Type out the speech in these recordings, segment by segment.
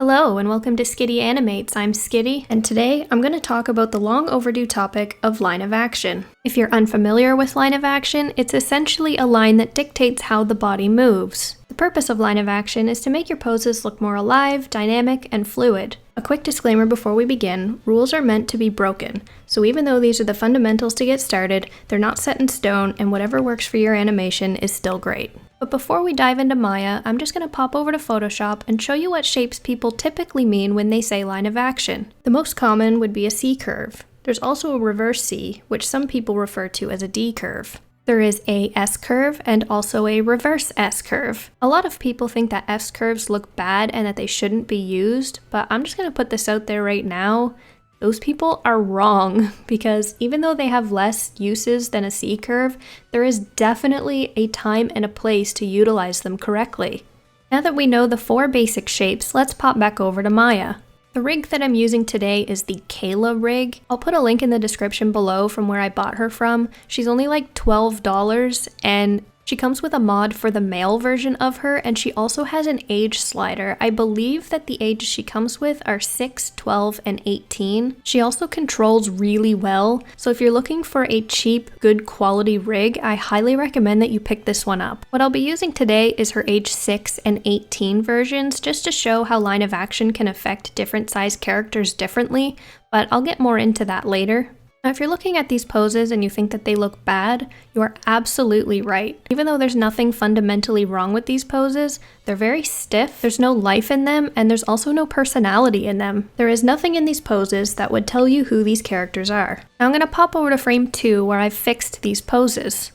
Hello and welcome to Skitty Animates. I'm Skitty, and today I'm going to talk about the long overdue topic of line of action. If you're unfamiliar with line of action, it's essentially a line that dictates how the body moves. The purpose of line of action is to make your poses look more alive, dynamic, and fluid. A quick disclaimer before we begin, rules are meant to be broken, so even though these are the fundamentals to get started, they're not set in stone and whatever works for your animation is still great. But before we dive into Maya, I'm just going to pop over to Photoshop and show you what shapes people typically mean when they say line of action. The most common would be a C curve. There's also a reverse C, which some people refer to as a D curve. There is a S curve and also a reverse S curve. A lot of people think that S curves look bad and that they shouldn't be used, but I'm just going to put this out there right now. Those people are wrong, because even though they have less uses than a C curve, there is definitely a time and a place to utilize them correctly. Now that we know the four basic shapes, let's pop back over to Maya. The rig that I'm using today is the Kayla Rig. I'll put a link in the description below from where I bought her from. She's only like $12 and she comes with a mod for the male version of her, and she also has an age slider. I believe that the ages she comes with are 6, 12, and 18. She also controls really well, so if you're looking for a cheap, good quality rig, I highly recommend that you pick this one up. What I'll be using today is her age 6 and 18 versions, just to show how line of action can affect different size characters differently, but I'll get more into that later. Now, if you're looking at these poses and you think that they look bad, you are absolutely right. Even though there's nothing fundamentally wrong with these poses, they're very stiff, there's no life in them, and there's also no personality in them. There is nothing in these poses that would tell you who these characters are. Now I'm going to pop over to frame 2 where I've fixed these poses.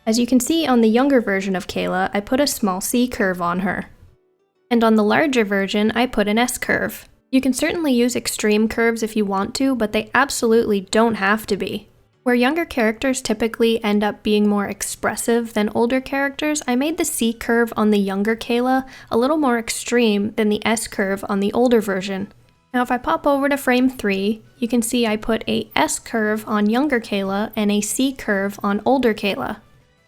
As you can see on the younger version of Kayla, I put a small C curve on her. And on the larger version, I put an S curve. You can certainly use extreme curves if you want to, but they absolutely don't have to be. Where younger characters typically end up being more expressive than older characters, I made the C curve on the younger Kayla a little more extreme than the S curve on the older version. Now if I pop over to frame 3, you can see I put a S curve on younger Kayla and a C curve on older Kayla.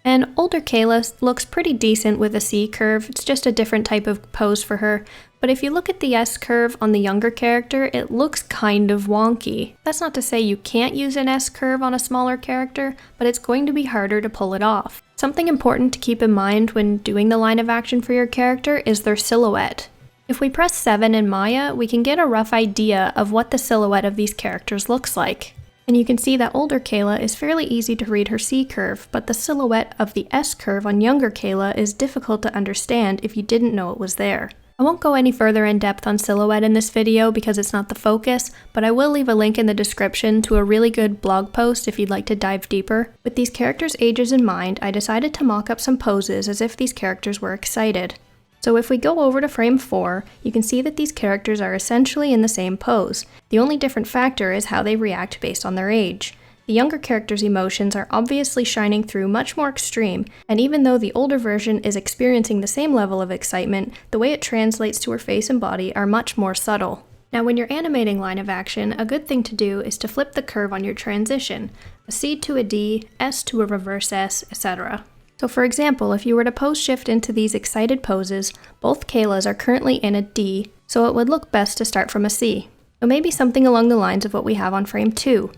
And older Kayla looks pretty decent with a C curve, it's just a different type of pose for her. But if you look at the S curve on the younger character, it looks kind of wonky. That's not to say you can't use an S curve on a smaller character, but it's going to be harder to pull it off. Something important to keep in mind when doing the line of action for your character is their silhouette. If we press 7 in Maya, we can get a rough idea of what the silhouette of these characters looks like. And you can see that older Kayla is fairly easy to read her C curve, but the silhouette of the S curve on younger Kayla is difficult to understand if you didn't know it was there. I won't go any further in depth on silhouette in this video because it's not the focus, but I will leave a link in the description to a really good blog post if you'd like to dive deeper. With these characters' ages in mind, I decided to mock up some poses as if these characters were excited. So if we go over to frame 4, you can see that these characters are essentially in the same pose. The only different factor is how they react based on their age. The younger character's emotions are obviously shining through much more extreme, and even though the older version is experiencing the same level of excitement, the way it translates to her face and body are much more subtle. Now when you're animating line of action, a good thing to do is to flip the curve on your transition, a C to a D, S to a reverse S, etc. So for example, if you were to pose shift into these excited poses, both Kaylas are currently in a D, so it would look best to start from a C. So maybe something along the lines of what we have on frame 2.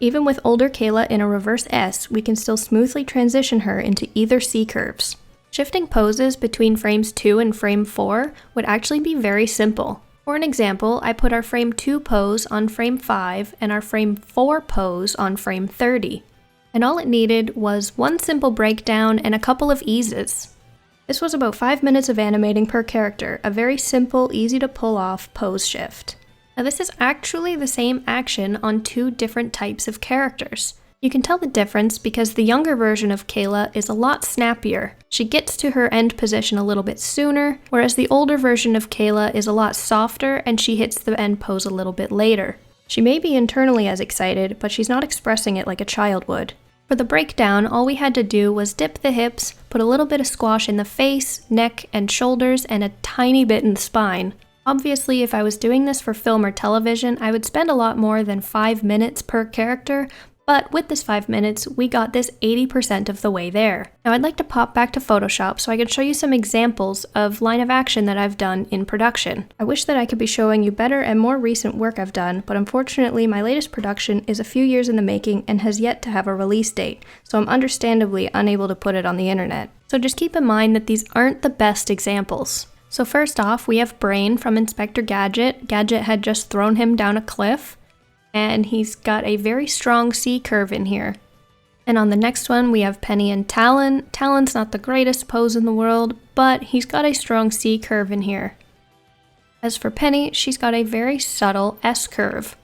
Even with older Kayla in a reverse S, we can still smoothly transition her into either C curves. Shifting poses between frames 2 and frame 4 would actually be very simple. For an example, I put our frame 2 pose on frame 5 and our frame 4 pose on frame 30. And all it needed was one simple breakdown and a couple of eases. This was about 5 minutes of animating per character, a very simple, easy to pull off pose shift. Now this is actually the same action on 2 different types of characters. You can tell the difference because the younger version of Kayla is a lot snappier. She gets to her end position a little bit sooner, whereas the older version of Kayla is a lot softer and she hits the end pose a little bit later. She may be internally as excited, but she's not expressing it like a child would. For the breakdown, all we had to do was dip the hips, put a little bit of squash in the face, neck, and shoulders, and a tiny bit in the spine. Obviously, if I was doing this for film or television, I would spend a lot more than 5 minutes per character, But with this 5 minutes, we got this 80% of the way there. Now I'd like to pop back to Photoshop so I can show you some examples of line of action that I've done in production. I wish that I could be showing you better and more recent work I've done, but unfortunately my latest production is a few years in the making and has yet to have a release date, so I'm understandably unable to put it on the internet. So just keep in mind that these aren't the best examples. So first off, we have Brain from Inspector Gadget. Gadget had just thrown him down a cliff, and he's got a very strong C curve in here. And on the next one, we have Penny and Talon. Talon's not the greatest pose in the world, but he's got a strong C curve in here. As for Penny, she's got a very subtle S curve.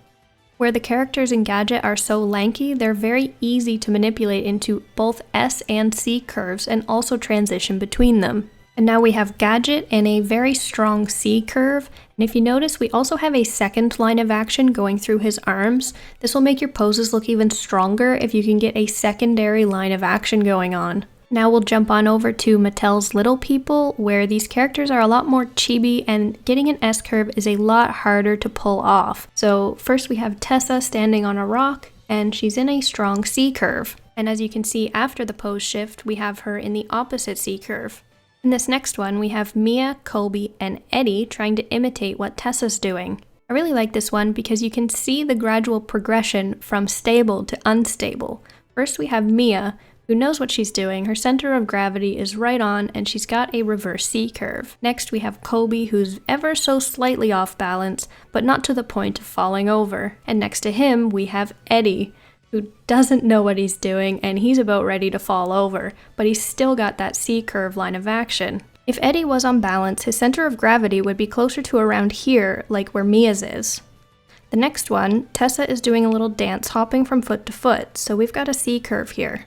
Where the characters in Gadget are so lanky, they're very easy to manipulate into both S and C curves and also transition between them. And now we have Gadget in a very strong C curve, and if you notice we also have a second line of action going through his arms. This will make your poses look even stronger if you can get a secondary line of action going on. Now we'll jump on over to Mattel's Little People, where these characters are a lot more chibi and getting an S curve is a lot harder to pull off. So first we have Tessa standing on a rock, and she's in a strong C curve. And as you can see after the pose shift, we have her in the opposite C curve. In this next one, we have Mia, Colby, and Eddie trying to imitate what Tessa's doing. I really like this one because you can see the gradual progression from stable to unstable. First we have Mia, who knows what she's doing. Her center of gravity is right on, and she's got a reverse C curve. Next we have Colby, who's ever so slightly off balance, but not to the point of falling over. And next to him, we have Eddie, who doesn't know what he's doing, and he's about ready to fall over, but he's still got that C curve line of action. If Eddie was on balance, his center of gravity would be closer to around here, like where Mia's is. The next one, Tessa is doing a little dance hopping from foot to foot, so we've got a C curve here.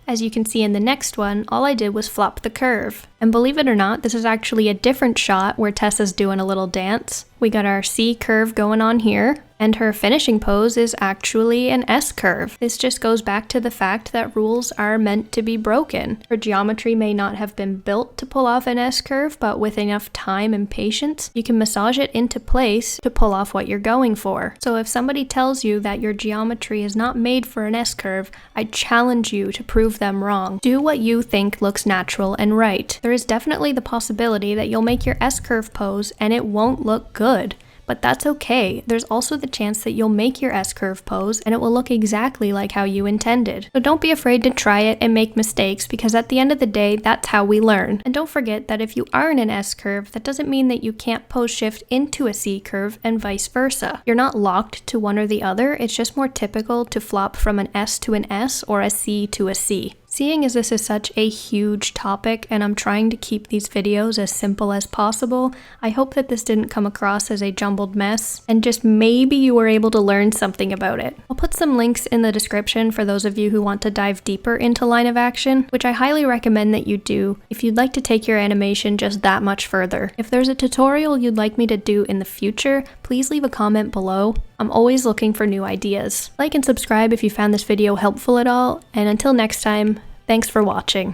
As you can see in the next one, all I did was flop the curve. And believe it or not, this is actually a different shot where Tessa's doing a little dance. We got our C curve going on here, and her finishing pose is actually an S curve. This just goes back to the fact that rules are meant to be broken. Her geometry may not have been built to pull off an S curve, but with enough time and patience, you can massage it into place to pull off what you're going for. So if somebody tells you that your geometry is not made for an S curve, I challenge you to prove them wrong. Do what you think looks natural and right. There is definitely the possibility that you'll make your S curve pose and it won't look good. But that's okay. There's also the chance that you'll make your S-curve pose and it will look exactly like how you intended. So don't be afraid to try it and make mistakes, because at the end of the day, that's how we learn. And don't forget that if you are in an S-curve, that doesn't mean that you can't pose shift into a C-curve and vice versa. You're not locked to one or the other, it's just more typical to flop from an S to an S or a C to a C. Seeing as this is such a huge topic and I'm trying to keep these videos as simple as possible, I hope that this didn't come across as a jumbled mess, and just maybe you were able to learn something about it. I'll put some links in the description for those of you who want to dive deeper into line of action, which I highly recommend that you do if you'd like to take your animation just that much further. If there's a tutorial you'd like me to do in the future, please leave a comment below. I'm always looking for new ideas. Like and subscribe if you found this video helpful at all, and until next time, thanks for watching.